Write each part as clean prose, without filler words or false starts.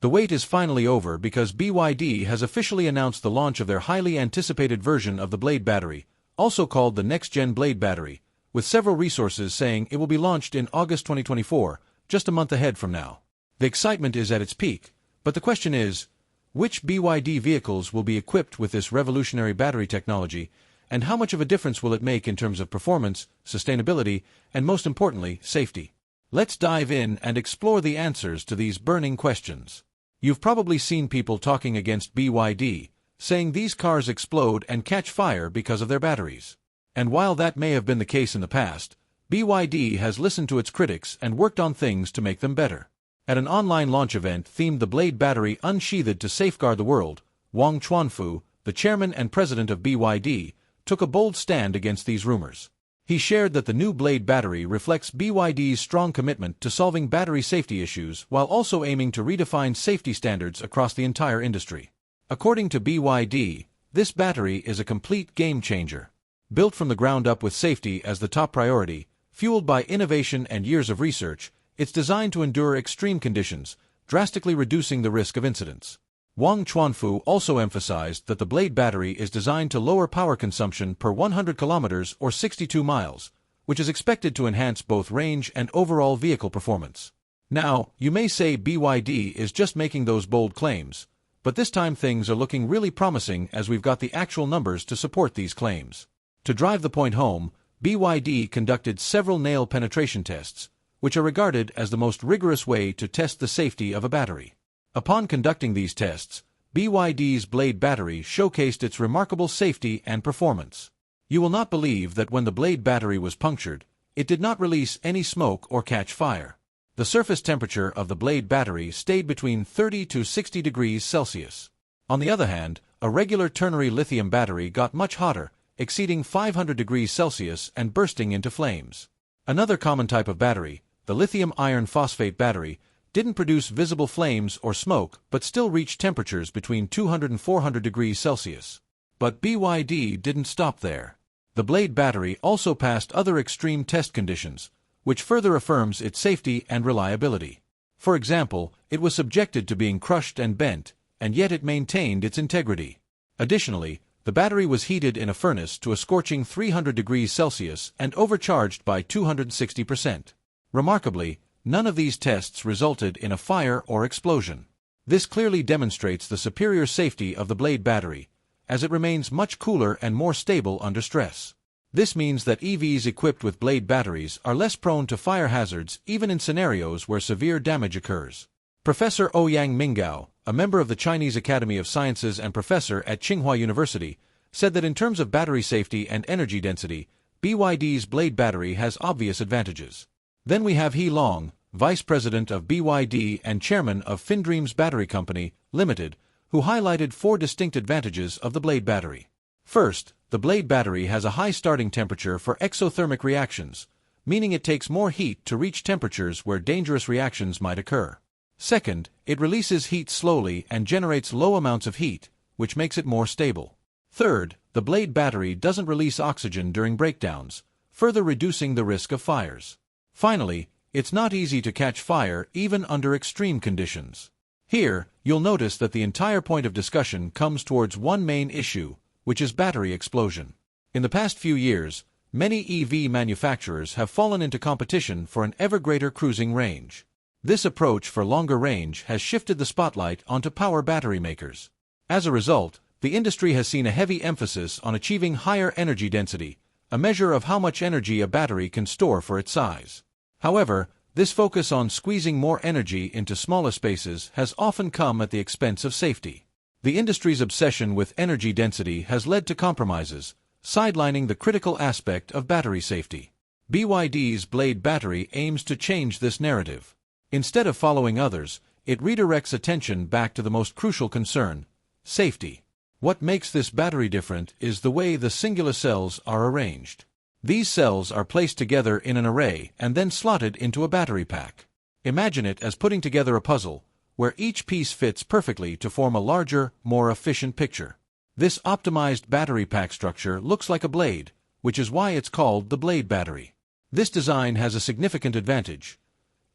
The wait is finally over because BYD has officially announced the launch of their highly anticipated version of the Blade Battery, also called the next-gen Blade Battery, with several resources saying it will be launched in August 2024, just a month ahead from now. The excitement is at its peak, but the question is, which BYD vehicles will be equipped with this revolutionary battery technology, and how much of a difference will it make in terms of performance, sustainability, and most importantly, safety? Let's dive in and explore the answers to these burning questions. You've probably seen people talking against BYD, saying these cars explode and catch fire because of their batteries. And while that may have been the case in the past, BYD has listened to its critics and worked on things to make them better. At an online launch event themed the Blade Battery Unsheathed to Safeguard the World, Wang Chuanfu, the chairman and president of BYD, took a bold stand against these rumors. He shared that the new Blade Battery reflects BYD's strong commitment to solving battery safety issues while also aiming to redefine safety standards across the entire industry. According to BYD, this battery is a complete game-changer. Built from the ground up with safety as the top priority, fueled by innovation and years of research, it's designed to endure extreme conditions, drastically reducing the risk of incidents. Wang Chuanfu also emphasized that the Blade Battery is designed to lower power consumption per 100 kilometers or 62 miles, which is expected to enhance both range and overall vehicle performance. Now, you may say BYD is just making those bold claims, but this time things are looking really promising as we've got the actual numbers to support these claims. To drive the point home, BYD conducted several nail penetration tests, which are regarded as the most rigorous way to test the safety of a battery. Upon conducting these tests, BYD's Blade Battery showcased its remarkable safety and performance. You will not believe that when the Blade Battery was punctured, it did not release any smoke or catch fire. The surface temperature of the Blade Battery stayed between 30 to 60 degrees Celsius. On the other hand, a regular ternary lithium battery got much hotter, exceeding 500 degrees Celsius and bursting into flames. Another common type of battery, the lithium iron phosphate battery, didn't produce visible flames or smoke but still reached temperatures between 200 and 400 degrees Celsius. But BYD didn't stop there. The Blade Battery also passed other extreme test conditions, which further affirms its safety and reliability. For example, it was subjected to being crushed and bent, and yet it maintained its integrity. Additionally, the battery was heated in a furnace to a scorching 300 degrees Celsius and overcharged by 260%. Remarkably, none of these tests resulted in a fire or explosion. This clearly demonstrates the superior safety of the Blade Battery, as it remains much cooler and more stable under stress. This means that EVs equipped with Blade batteries are less prone to fire hazards even in scenarios where severe damage occurs. Professor Ouyang Minggao, a member of the Chinese Academy of Sciences and professor at Tsinghua University, said that in terms of battery safety and energy density, BYD's Blade Battery has obvious advantages. Then we have He Long, vice president of BYD and chairman of FinDreams Battery Company, Limited, who highlighted 4 distinct advantages of the Blade Battery. First, the Blade Battery has a high starting temperature for exothermic reactions, meaning it takes more heat to reach temperatures where dangerous reactions might occur. Second, it releases heat slowly and generates low amounts of heat, which makes it more stable. Third, the Blade Battery doesn't release oxygen during breakdowns, further reducing the risk of fires. Finally, it's not easy to catch fire even under extreme conditions. Here, you'll notice that the entire point of discussion comes towards one main issue, which is battery explosion. In the past few years, many EV manufacturers have fallen into competition for an ever greater cruising range. This approach for longer range has shifted the spotlight onto power battery makers. As a result, the industry has seen a heavy emphasis on achieving higher energy density, a measure of how much energy a battery can store for its size. However, this focus on squeezing more energy into smaller spaces has often come at the expense of safety. The industry's obsession with energy density has led to compromises, sidelining the critical aspect of battery safety. BYD's Blade Battery aims to change this narrative. Instead of following others, it redirects attention back to the most crucial concern: safety. What makes this battery different is the way the singular cells are arranged. These cells are placed together in an array and then slotted into a battery pack. Imagine it as putting together a puzzle, where each piece fits perfectly to form a larger, more efficient picture. This optimized battery pack structure looks like a blade, which is why it's called the Blade Battery. This design has a significant advantage.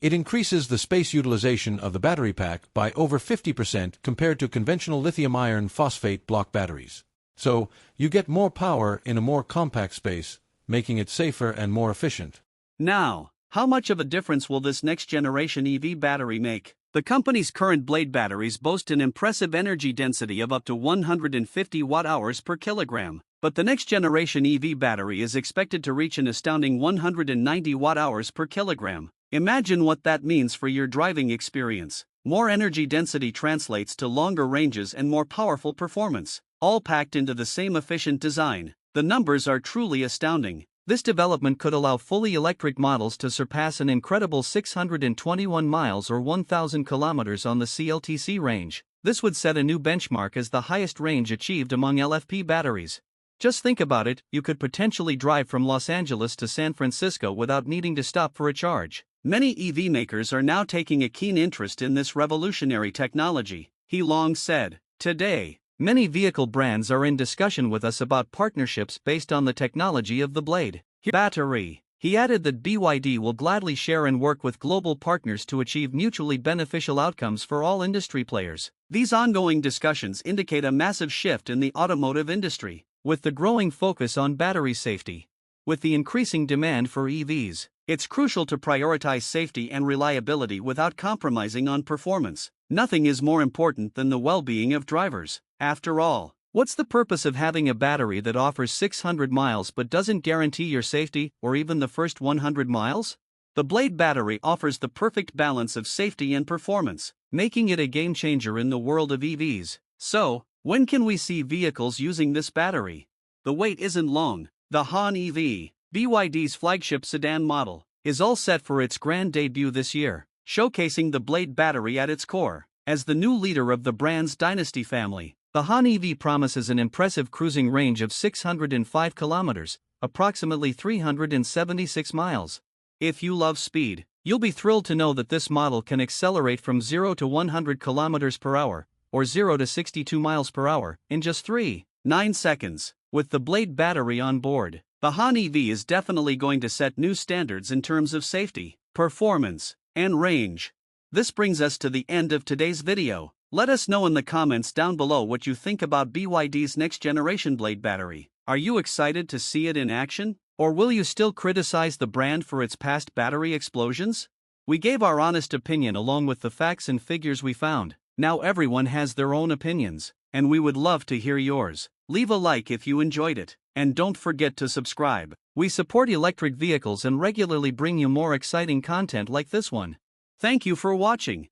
It increases the space utilization of the battery pack by over 50% compared to conventional lithium iron phosphate block batteries. So, you get more power in a more compact space, making it safer and more efficient. Now, how much of a difference will this next-generation EV battery make? The company's current Blade batteries boast an impressive energy density of up to 150 watt-hours per kilogram, but the next-generation EV battery is expected to reach an astounding 190 watt-hours per kilogram. Imagine what that means for your driving experience. More energy density translates to longer ranges and more powerful performance, all packed into the same efficient design. The numbers are truly astounding. This development could allow fully electric models to surpass an incredible 621 miles or 1,000 kilometers on the CLTC range. This would set a new benchmark as the highest range achieved among LFP batteries. Just think about it, you could potentially drive from Los Angeles to San Francisco without needing to stop for a charge. Many EV makers are now taking a keen interest in this revolutionary technology, he long said. Today, many vehicle brands are in discussion with us about partnerships based on the technology of the Blade Battery. He added that BYD will gladly share and work with global partners to achieve mutually beneficial outcomes for all industry players. These ongoing discussions indicate a massive shift in the automotive industry, with the growing focus on battery safety. With the increasing demand for EVs, it's crucial to prioritize safety and reliability without compromising on performance. Nothing is more important than the well-being of drivers. After all, what's the purpose of having a battery that offers 600 miles but doesn't guarantee your safety or even the first 100 miles? The Blade battery offers the perfect balance of safety and performance, making it a game-changer in the world of EVs. So, when can we see vehicles using this battery? The wait isn't long. The Han EV, BYD's flagship sedan model, is all set for its grand debut this year, showcasing the Blade battery at its core. As the new leader of the brand's Dynasty family, the Han EV promises an impressive cruising range of 605 kilometers, approximately 376 miles. If you love speed, you'll be thrilled to know that this model can accelerate from 0 to 100 kilometers per hour, or 0 to 62 miles per hour, in just 3.9 seconds. With the Blade battery on board, the Han EV is definitely going to set new standards in terms of safety, performance, and range. This brings us to the end of today's video. Let us know in the comments down below what you think about BYD's next-generation Blade battery. Are you excited to see it in action? Or will you still criticize the brand for its past battery explosions? We gave our honest opinion along with the facts and figures we found. Now everyone has their own opinions, and we would love to hear yours. Leave a like if you enjoyed it, and don't forget to subscribe. We support electric vehicles and regularly bring you more exciting content like this one. Thank you for watching.